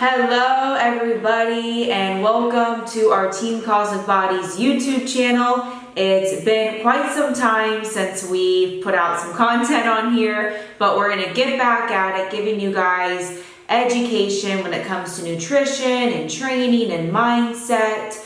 Hello everybody and welcome to our TeamCosmicBodies YouTube channel. It's been quite some time since we've put out some content on here, but we're going to get back at it, giving you guys education when it comes to nutrition and training and mindset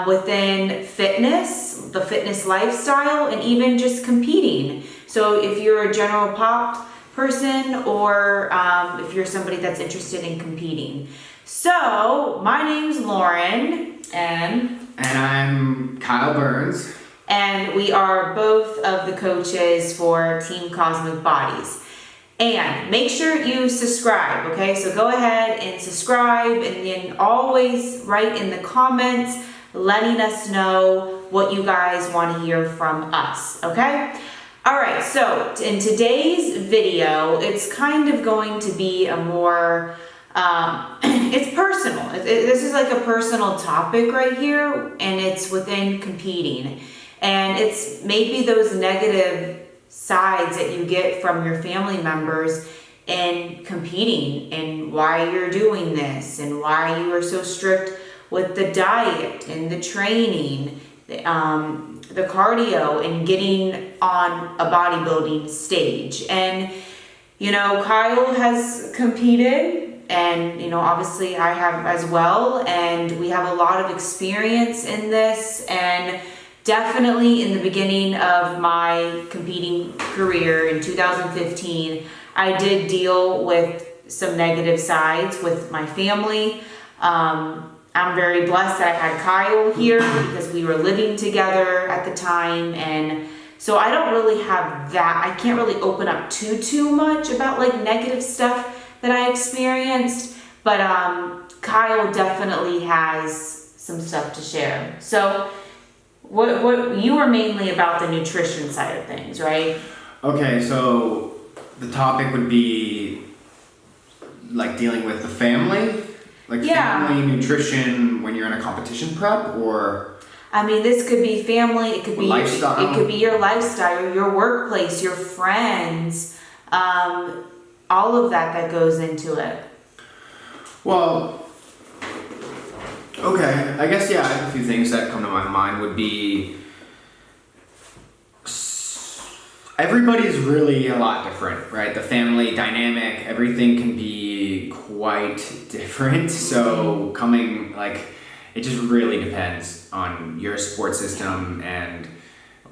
within fitness, the fitness lifestyle, and even just competing. So if you're a general pop person or if you're somebody that's interested in competing. So my name's Lauren and I'm Kyle Burns, and we are both of the coaches for Team Cosmic Bodies. And make sure you subscribe, okay? So go ahead and subscribe, and then always write in the comments letting us know what you guys want to hear from us, okay? All right, so in today's video, it's kind of going to be a more, it's personal. This is like a personal topic right here, and it's within competing. And it's maybe those negative sides that you get from your family members in competing, and why you're doing this, and why you are so strict with the diet and the training, the cardio, and getting on a bodybuilding stage. And you know, Kyle has competed, and you know, obviously I have as well, and we have a lot of experience in this. And definitely in the beginning of my competing career in 2015, I did deal with some negative sides with my family. I'm very blessed that I had Kyle here because we were living together at the time, and so I don't really have that. I can't really open up too much about like negative stuff that I experienced, but Kyle definitely has some stuff to share. So what you were mainly about the nutrition side of things, right? Okay, so the topic would be like dealing with the family. Like family nutrition when you're in a competition prep, or I mean, this could be family, it could be lifestyle. It could be your lifestyle, your workplace, your friends, all of that goes into it. Well, okay, I guess I have a few things that come to my mind. Would be everybody's really a lot different, right? The family dynamic, everything can be quite different. So it just really depends on your support system and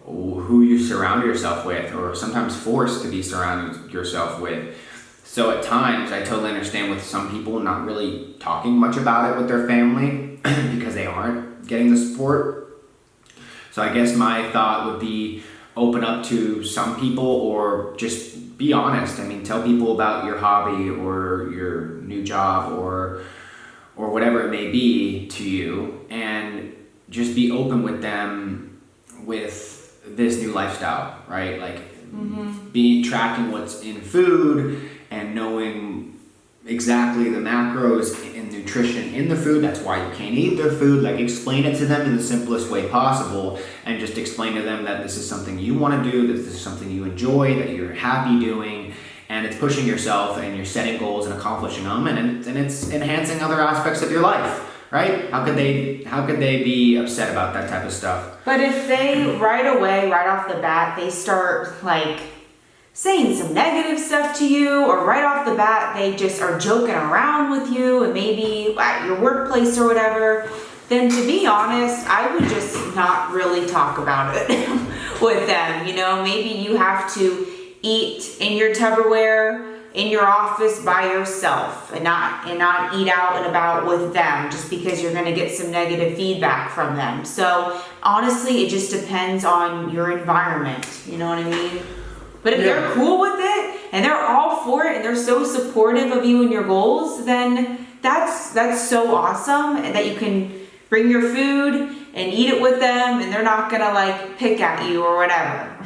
who you surround yourself with, or sometimes forced to be surrounded yourself with. So at times, I totally understand with some people not really talking much about it with their family because they aren't getting the support. So I guess my thought would be open up to some people, or just be honest. I mean, tell people about your hobby or your new job or whatever it may be to you, and just be open with them with this new lifestyle, right? Like tracking what's in food and knowing exactly the macros and nutrition in the food. That's why you can't eat their food. Like, explain it to them in the simplest way possible, and just explain to them that this is something you want to do, that this is something you enjoy, that you're happy doing, and it's pushing yourself, and you're setting goals and accomplishing them, and it's enhancing other aspects of your life, right? How could they be upset about that type of stuff? But if they right off the bat, they start like saying some negative stuff to you, or right off the bat they just are joking around with you, and maybe at your workplace or whatever, then to be honest, I would just not really talk about it with them. You know, maybe you have to eat in your Tupperware in your office by yourself, and not eat out and about with them just because you're going to get some negative feedback from them. So honestly, it just depends on your environment. You know what I mean? But if they're cool with it and they're all for it and they're so supportive of you and your goals, then that's so awesome, and that you can bring your food and eat it with them, and they're not gonna like pick at you or whatever.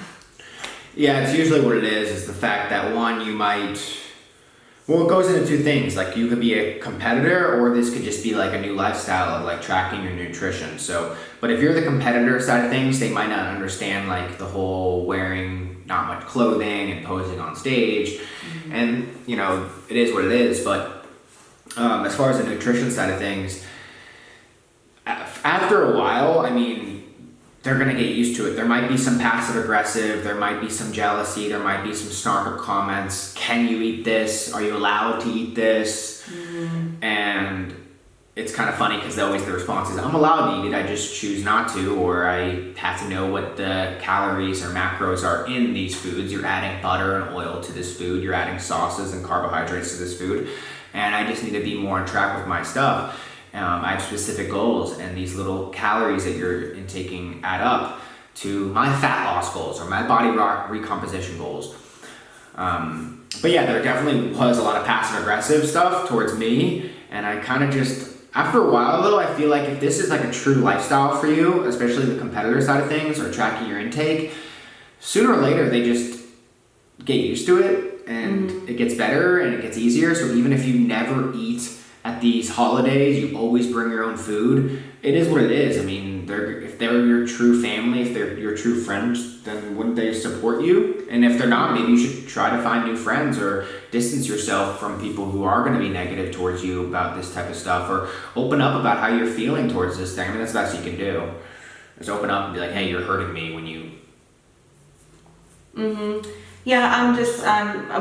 Yeah, it's usually what it is the fact that one, it goes into two things. Like, you could be a competitor, or this could just be like a new lifestyle of like tracking your nutrition. So, but if you're the competitor side of things, they might not understand like the whole wearing not much clothing and posing on stage. And you know, it is what it is. But as far as the nutrition side of things, after a while, I mean, they're going to get used to it. There might be some passive aggressive, there might be some jealousy, there might be some snarky comments. Can you eat this? Are you allowed to eat this? And it's kind of funny because always the response is, I'm allowed to eat it, I just choose not to, or I have to know what the calories or macros are in these foods. You're adding butter and oil to this food, you're adding sauces and carbohydrates to this food, and I just need to be more on track with my stuff. I have specific goals, and these little calories that you're intaking add up to my fat loss goals or my body recomposition goals. But yeah, there definitely was a lot of passive aggressive stuff towards me, and I kind of just, after a while though, I feel like if this is like a true lifestyle for you, especially the competitor side of things or tracking your intake, sooner or later they just get used to it, and it gets better and it gets easier. So even if you never eat at these holidays, you always bring your own food, it is what it is. I mean, if they're your true family, if they're your true friends, then wouldn't they support you? And if they're not, maybe you should try to find new friends or distance yourself from people who are going to be negative towards you about this type of stuff, or open up about how you're feeling towards this thing. I mean, that's the best you can do, is open up and be like, hey, you're hurting me when you... Yeah, I'm just,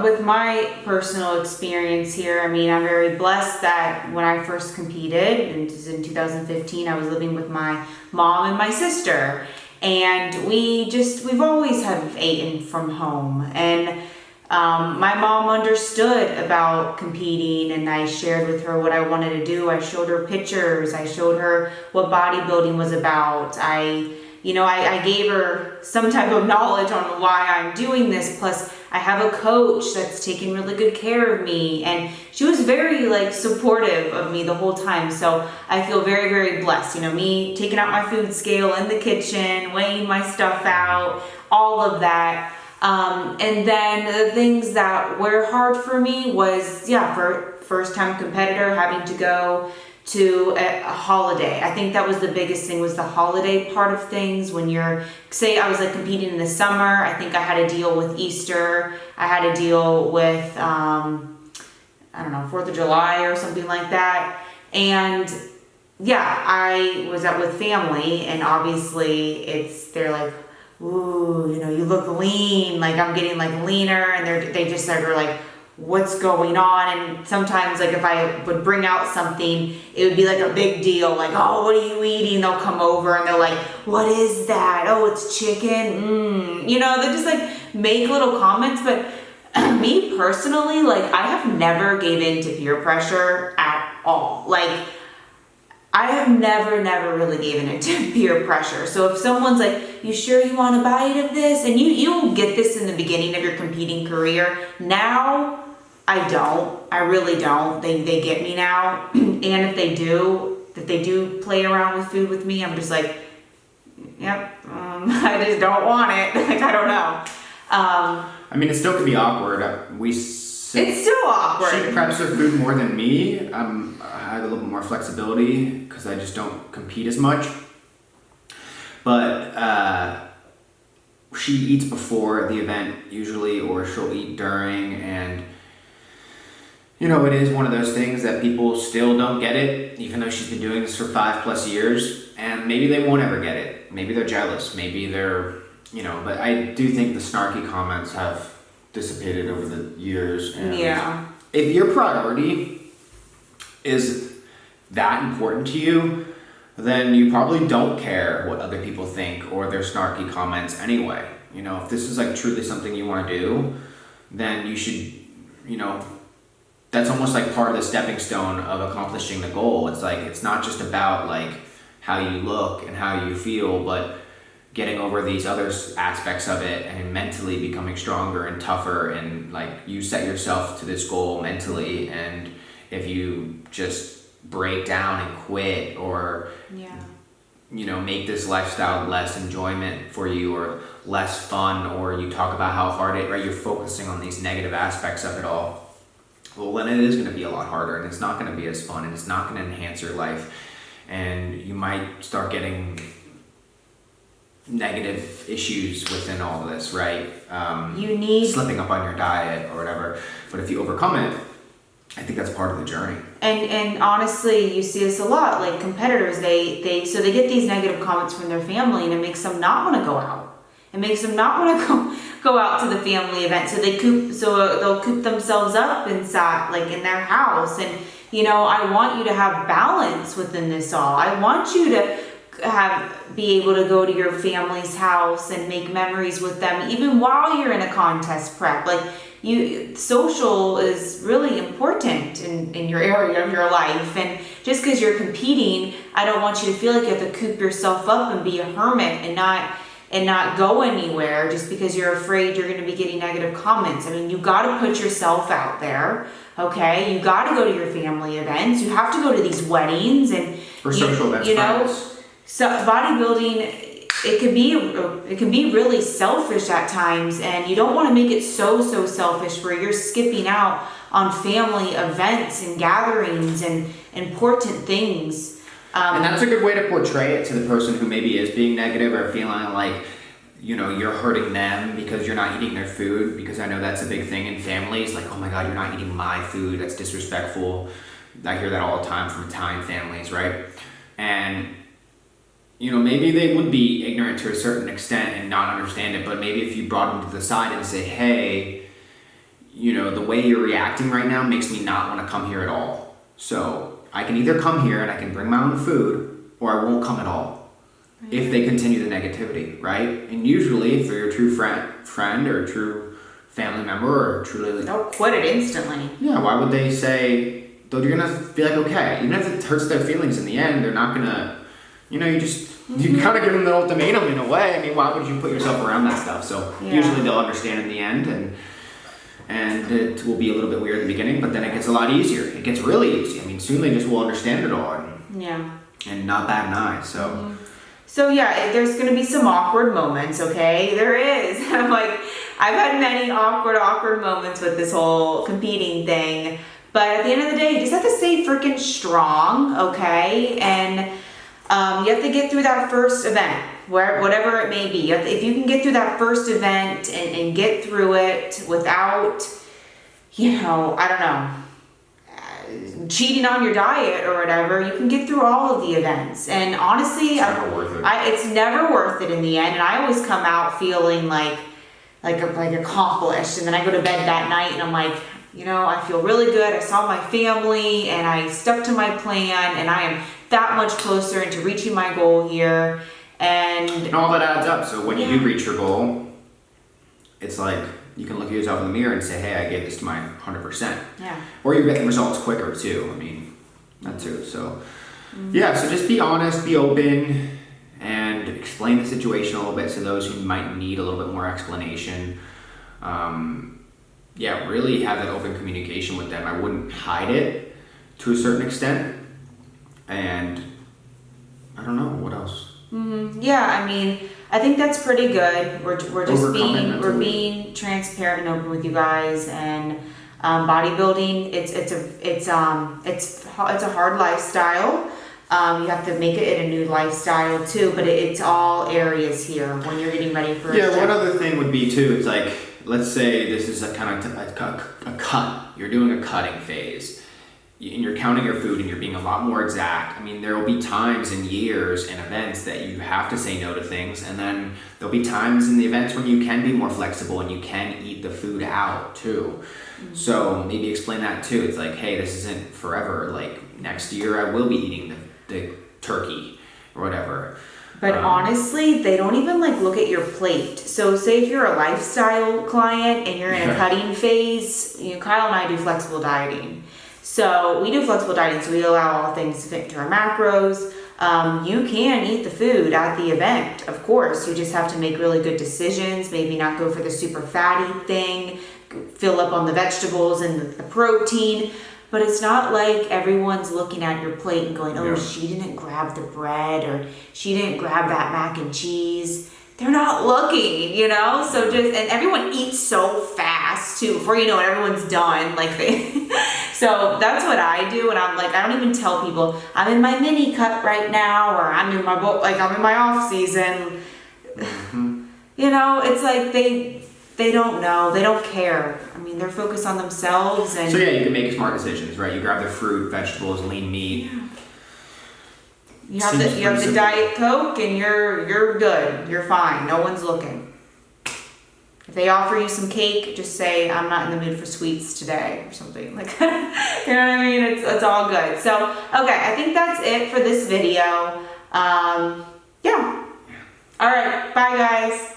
with my personal experience here, I mean, I'm very blessed that when I first competed, and this is in 2015, I was living with my mom and my sister, and we've always have eaten from home, and my mom understood about competing, and I shared with her what I wanted to do. I showed her pictures, I showed her what bodybuilding was about. I gave her some type of knowledge on why I'm doing this. Plus, I have a coach that's taking really good care of me, and she was very supportive of me the whole time. So I feel very, very blessed. You know, me taking out my food scale in the kitchen, weighing my stuff out, all of that. And then the things that were hard for me was, for first time competitor, having to go to a holiday. I think that was the biggest thing, was the holiday part of things. When say I was competing in the summer, I think I had to deal with Easter, I had to deal with, 4th of July or something like that. And yeah, I was out with family, and obviously they're like, ooh, you look lean, I'm getting leaner, and they just are like, what's going on? And sometimes if I would bring out something, it would be a big deal, oh, what are you eating? They'll come over and they're like, what is that? Oh, it's chicken. They just make little comments. But me personally, I have never gave in to peer pressure at all. I have never really given into peer pressure. So if someone's like, you sure you want a bite of this? And you'll get this in the beginning of your competing career. Now, I don't. I really don't. They get me now. And if they do play around with food with me, I'm just like, yep, I just don't want it. I don't know. I mean, it still can be awkward. It's still awkward. She preps her food more than me. I have a little bit more flexibility because I just don't compete as much. But she eats before the event usually, or she'll eat during, and it is one of those things that people still don't get it, even though she's been doing this for 5+ years, and maybe they won't ever get it. Maybe they're jealous, maybe they're, but I do think the snarky comments have dissipated over the years. And if your priority is that important to you, then you probably don't care what other people think or their snarky comments anyway. If this is truly something you want to do, then you should, that's almost part of the stepping stone of accomplishing the goal. It's not just about how you look and how you feel, but getting over these other aspects of it and mentally becoming stronger and tougher, and you set yourself to this goal mentally, and if you just break down and quit, or make this lifestyle less enjoyment for you or less fun, or you talk about how hard you're focusing on these negative aspects of it all, well, then it is going to be a lot harder, and it's not going to be as fun, and it's not going to enhance your life, and you might start getting negative issues within all of this, right? You need slipping up on your diet or whatever. But if you overcome it I think that's part of the journey. And honestly, you see this a lot, like competitors, they get these negative comments from their family, and it makes them not want to go out. It makes them not want to go out to the family event. So they'll coop themselves up inside, like in their house. And I want you to have balance within this all. I want you to be able to go to your family's house and make memories with them, even while you're in a contest prep. Like social is really important in your area of your life. And just because you're competing, I don't want you to feel like you have to coop yourself up and be a hermit and not go anywhere just because you're afraid you're going to be getting negative comments. I mean, you got to put yourself out there, okay? You got to go to your family events. You have to go to these weddings and social events. So bodybuilding, it can be really selfish at times, and you don't want to make it so selfish where you're skipping out on family events and gatherings and important things. And that's a good way to portray it to the person who maybe is being negative or feeling like, you're hurting them because you're not eating their food, because I know that's a big thing in families. Like, oh my God, you're not eating my food. That's disrespectful. I hear that all the time from Italian families, right? And maybe they would be ignorant to a certain extent and not understand it, but maybe if you brought them to the side and say, hey, the way you're reacting right now makes me not want to come here at all. So I can either come here and I can bring my own food, or I won't come at all. Right. If they continue the negativity, right? And usually if they're a true friend or a true family member or truly... They'll quit it instantly. Yeah, why would they say... Though you're going to be like, okay, even if it hurts their feelings in the end, they're not going to... you kind of give them the ultimatum in a way. I mean, why would you put yourself around that stuff? So usually they'll understand in the end, and it will be a little bit weird in the beginning, but then it gets a lot easier. It gets really easy. I mean, soon they just will understand it all. And not bat an eye, so... So there's going to be some awkward moments, okay? There is. I've had many awkward moments with this whole competing thing, but at the end of the day, you just have to stay freaking strong, okay? And you have to get through that first event, whatever it may be. If you can get through that first event and get through it without, I don't know, cheating on your diet or whatever, you can get through all of the events. And honestly, it's never worth it. It's never worth it in the end. And I always come out feeling like accomplished. And then I go to bed that night and I'm like, I feel really good. I saw my family and I stuck to my plan, and I am that much closer into reaching my goal here. And all that adds up. So when you do reach your goal, it's like you can look at yourself in the mirror and say, hey, I gave this to my 100%. Yeah. Or you get the results quicker too. I mean, that too. So so just be honest, be open, and explain the situation a little bit to those who might need a little bit more explanation. Really have that open communication with them. I wouldn't hide it to a certain extent. And I don't know, what else? I mean, I think that's pretty good. We're just being transparent and open with you guys. And bodybuilding, it's a hard lifestyle. You have to make it a new lifestyle too, but it's all areas here when you're getting ready for one other thing would be too, it's like, let's say this is a kind of a cut. You're doing a cutting phase. And you're counting your food and you're being a lot more exact. I mean, there will be times in years and events that you have to say no to things, and then there'll be times in the events when you can be more flexible and you can eat the food out too. So maybe explain that too. It's like, hey, this isn't forever. Like next year I will be eating the turkey or whatever. But honestly, they don't even look at your plate. So say if you're a lifestyle client and you're in a cutting phase, Kyle and I do flexible dieting. So we do flexible dieting, so we allow all things to fit into our macros. You can eat the food at the event, of course. You just have to make really good decisions, maybe not go for the super fatty thing, fill up on the vegetables and the protein. But it's not like everyone's looking at your plate and going, oh, she didn't grab the bread, or she didn't grab that mac and cheese. They're not looking, So and everyone eats so fast too. Before you know it, everyone's done. So that's what I do. And I'm like, I don't even tell people I'm in my mini cut right now, or I'm in my off season. It's like they don't know, they don't care. I mean, they're focused on themselves and. So yeah, you can make smart decisions, right? You grab the fruit, vegetables, lean meat. Yeah. You have the Diet Coke and you're good. You're fine. No one's looking. If they offer you some cake, just say, I'm not in the mood for sweets today or something. Like, you know what I mean? It's all good. So, okay, I think that's it for this video. Yeah. All right. Bye, guys.